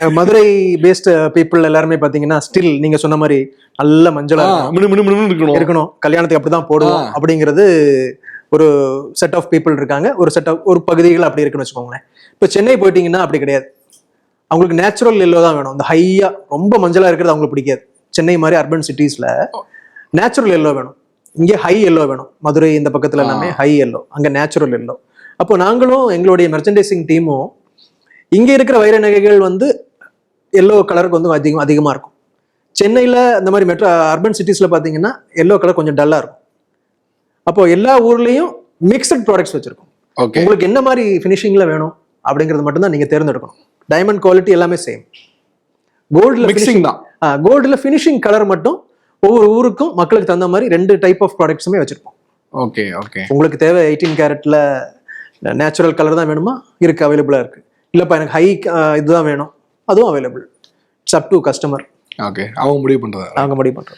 Madurai paste people எல்லாருமே பாத்தீங்கன்னா still நீங்க சொன்ன மாதிரி நல்ல மஞ்சளா இருக்கணும், கல்யாணத்துக்கு அப்படிதான் போடுவோம் அப்படிங்கிறது ஒரு செட் ஆஃப் பீப்புள் இருக்காங்க. ஒரு பகுதிகள் அப்படி இருக்குன்னு வச்சுக்கோங்களேன். இப்போ சென்னை போயிட்டீங்கன்னா அப்படி கிடையாது. அவங்களுக்கு நேச்சுரல் எல்லோ தான் வேணும். இந்த ஹையா ரொம்ப மஞ்சளா இருக்கிறது அவங்களுக்கு பிடிக்காது. சென்னை மாதிரி அர்பன் சிட்டிஸ்ல நேச்சுரல் எல்லோ வேணும். இங்கே ஹை எல்லோ வேணும். மதுரை இந்த பக்கத்துல எல்லாமே ஹை எல்லோ, அங்க நேச்சுரல் எல்லோ. அப்போ நாங்களும் எங்களுடைய மெர்ச்சன்டைசிங் டீமும் இங்க இருக்கிற வைர நகைகள் வந்து எல்லோ கலருக்கு வந்து அதிகமா இருக்கும். சென்னையில இந்த மாதிரி அர்பன் சிட்டிஸ்ல பாத்தீங்கன்னா எல்லோ கலர் கொஞ்சம் டல்லா இருக்கும். அப்போ எல்லா ஊர்லயும் மிக்சட் ப்ராடக்ட்ஸ் வச்சிருக்கோம். உங்களுக்கு என்ன மாதிரி ஃபினிஷிங்ல வேணும் அப்படிங்கிறது மட்டும்தான் நீங்க தேர்ந்தெடுக்கணும். டைமண்ட் குவாலிட்டி எல்லாமே சேம். கோல்டுல மிக்சிங் தான். கோல்டுல ஃபினிஷிங் கலர் மட்டும் ஒவ்வொரு ஊருக்கும் மக்களுக்கு தகுந்த மாதிரி 2 டைப் ஆஃப் ப்ராடக்ட்ஸுமே வச்சிருப்போம். Okay okay. உங்களுக்கு தேவை 18 கேரட்ல நேச்சுரல் கலர் தான் வேணுமா, இருக்கு, அவைலபிளா இருக்கு. இல்லப்பா எனக்கு ஹை இதுதான் வேணும், அதுவும் available. It's up to customer. Okay, அவங்க முடிவு பண்றாங்க.